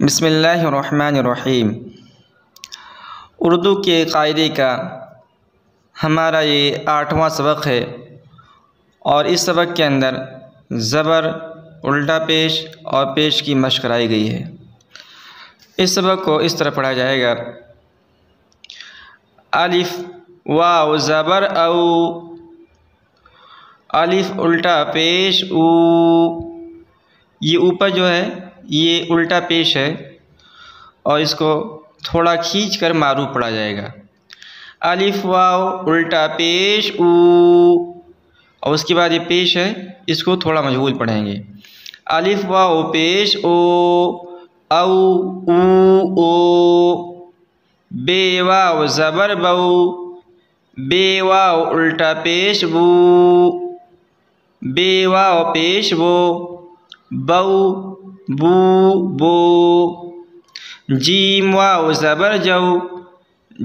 बिस्मिल्लाहिर्रहमानिर्रहीम। उर्दू के कायदे का हमारा ये 8वां सबक है और इस सबक के अंदर ज़बर, उल्टा पेश और पेश की मशक़ कराई गई है। इस सबक को इस तरह पढ़ा जाएगा। अलिफ वाव ज़बर औ, अलिफ उल्टा पेश ऊ। ये ऊपर जो है ये उल्टा पेश है और इसको थोड़ा खींच कर मारूफ पढ़ा जाएगा। अलिफ वाव उल्टा पेश ऊ, और उसके बाद ये पेश है, इसको थोड़ा मजहूल पढ़ेंगे। अलिफ वाव पेश ओ, औ ऊ ओ। बे वाव ज़बर बऊ, बे वाव उल्टा पेश बू, बे वाव पेश बो, बऊ बू बो। जीम वाव ज़बर जऊ,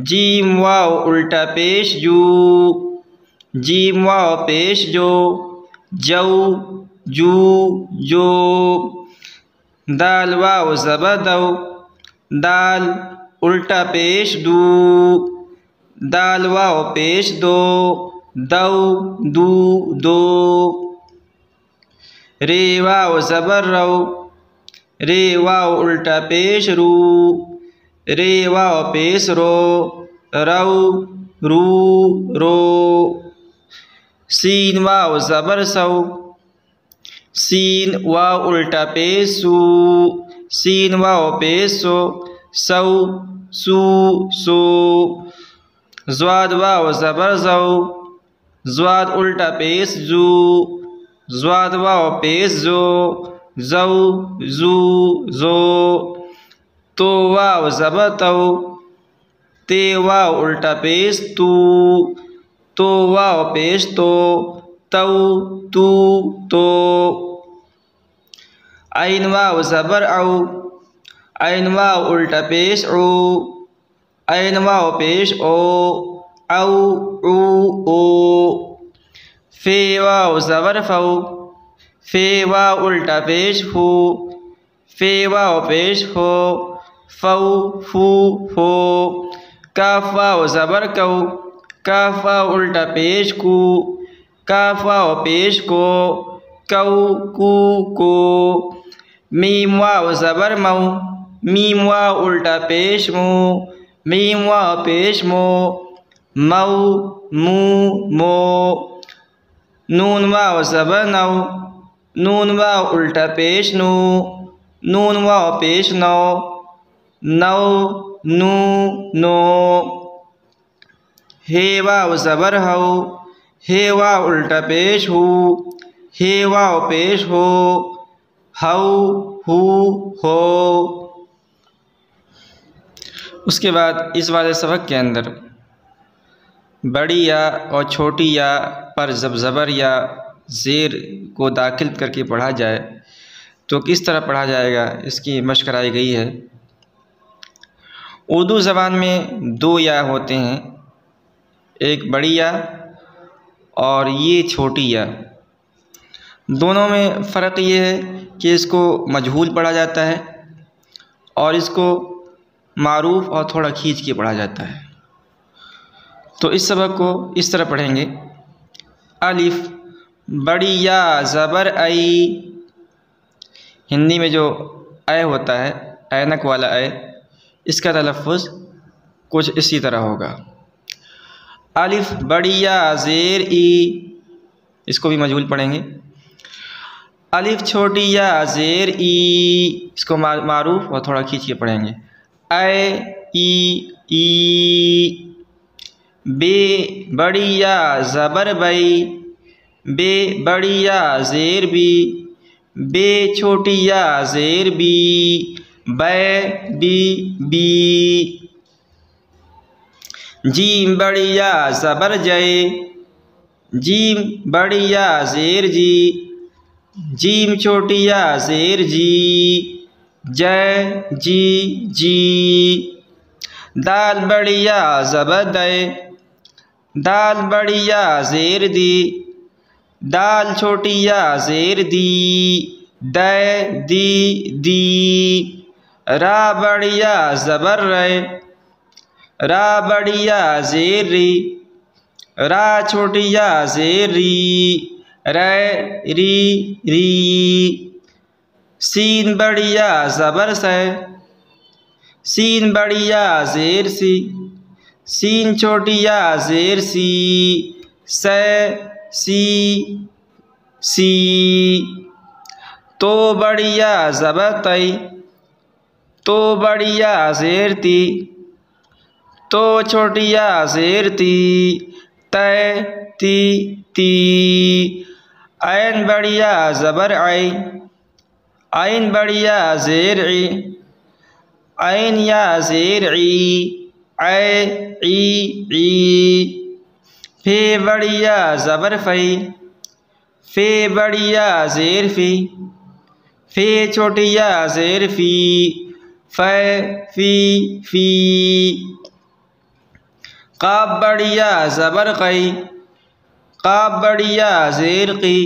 जीम वाव उल्टा पेश जू, जीम वाव पेश जो, जऊ जू जो। दाल वाव ज़बर दऊ, दाल उल्टा पेश दू, दाल वाव पेश दो, दऊ दू दो। रे वाव ज़बर रऊ, रे वाव उल्टा पेश रू, रे वाव पेश रो, रऊ रू रो। सीन वाव ज़बर सऊ, सीन वाव उल्टा पेश सू, सीन वाव पेश सो, सऊ सू सो। ज़्वाद वाव ज़बर ज़ऊ, ज़्वाद उल्टा पेश जू, ज़्वाद वाव पेश जो, ज़ऊ जू जो। तो वाव ज़बर तऊ, ते वाव उल्टा पेश तू, तो वाव पेश तो, तऊ तू तो। ऐन वाव ज़बर औ, ऐन वाव उल्टा पेश ऊ, ऐन वाव पेश ओ, औ ऊ ओ। फे वाव ज़बर फ़ऊ, फे वाव उल्टा पेश फू, फे वाव पेश हो, फ़ऊ फू हो। काफ वाव ज़बर कऊ, काफ वाव उल्टा पेश कू, काफ वाव पेश को, कऊ कू को। मीम वाव ज़बर मऊ, मीम वाव उल्टा पेश मू, मीम वाव पेश मो, मऊ मू मो। नून वाव ज़बर नऊ, नून वाव उल्टा पेश नू, नून वाव पेश नौ, नौ नू नो। हे वाव ज़बर हऊ, हे वाव उल्टा पेश हू, हे वाव पेश हो, हऊ हू हो। उसके बाद इस वाले सबक के अंदर बड़ी या और छोटी या पर जब ज़बर या ज़ेर को दाखिल करके पढ़ा जाए तो किस तरह पढ़ा जाएगा, इसकी मशक़ कराई गई है। उर्दू ज़बान में दो या होते हैं, एक बड़ी या और ये छोटी या। दोनों में फ़र्क ये है कि इसको मजहूल पढ़ा जाता है और इसको मारूफ और थोड़ा खींच के पढ़ा जाता है। तो इस सबक को इस तरह पढ़ेंगे। अलिफ बड़ी या ज़बर आई, हिंदी में जो ऐ होता है ऐनक वाला ऐ, इसका तलफ़्फ़ुज़ कुछ इसी तरह होगा। अलिफ बड़ी या ज़ेर ई, इसको भी मजहूल पढ़ेंगे। अलिफ छोटी या ज़ेर ई, इसको मारूफ और थोड़ा खींच के पढ़ेंगे। ऐ ई। बे बड़ी या ज़बर बई, बे बड़ी या ज़ेर बी, बे छोटी या ज़ेर बी, बै बी। जीम बड़ी या ज़बर जय, जीम बड़ी या ज़ेर जी, जीम छोटी या ज़ेर जी, जय जी जी। दाल बड़ी या ज़बर दय, दाल बड़ी या ज़ेर दी, दाल छोटी या ज़ेर दी, दै दी दी। रा बड़ी या ज़बर रे, रा बड़ी या ज़ेर री, रा छोटी या ज़ेर री, रै री री। सीन बड़ी या ज़बर से, सीन बड़ी या ज़ेर सी, सीन छोटी या ज़ेर सी, से सी सी। तो बड़ी या ज़बर तई, तो बड़ी या ज़ेर ती, तो छोटी या ज़ेर ती, तै ती ती। ऐन बड़ी या ज़बर आई, ऐन बड़ी या ज़ेर ई, ऐन या ज़ेर ई, ऐ ई ई। फे बड़ी या ज़बर फ़ई, फे बड़ी या ज़ेर फ़ी, फे छोटी या ज़ेर फ़ी, फ़ै फ़ी फ़ी। क़ाफ़ बड़ी या ज़बर क़ई, क़ाफ़ बड़ी या ज़ेर क़ी,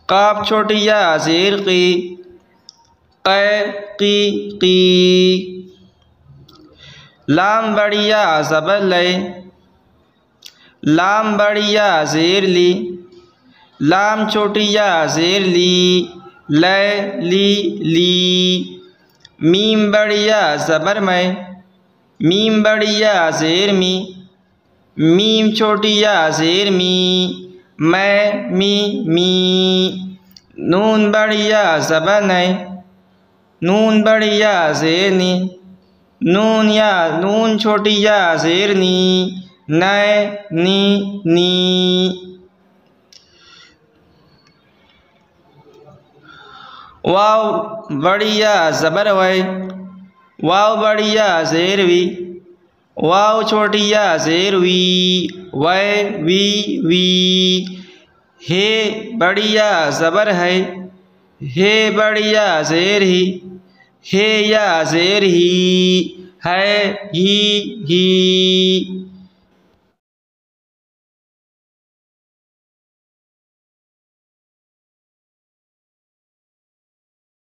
क़ाफ़ छोटी या ज़ेर क़ी, क़ै क़ी क़ी। लाम बड़ी या ज़बर लय, लाम बड़ी या ज़ेर ली, लाम छोटी या ज़ेर ली, लै ली ली। मीम बड़ी या ज़बर मै, मीम बड़ी या ज़ेर मी, मीम छोटी या ज़ेर मी, मै मी मी। नून बड़ी या ज़बर नै, नून बड़ी या ज़ेर नी, नून छोटी या ज़ेर नी, नै नी नी। वाव बड़ी या ज़बर वै, वाव बड़ी या ज़ेर वी, वाव छोटी या ज़ेर वी, वै वी वी। हे बड़ी या ज़बर है, हे बड़ी या ज़ेर ही, हे या ज़ेर ही, है ही ही।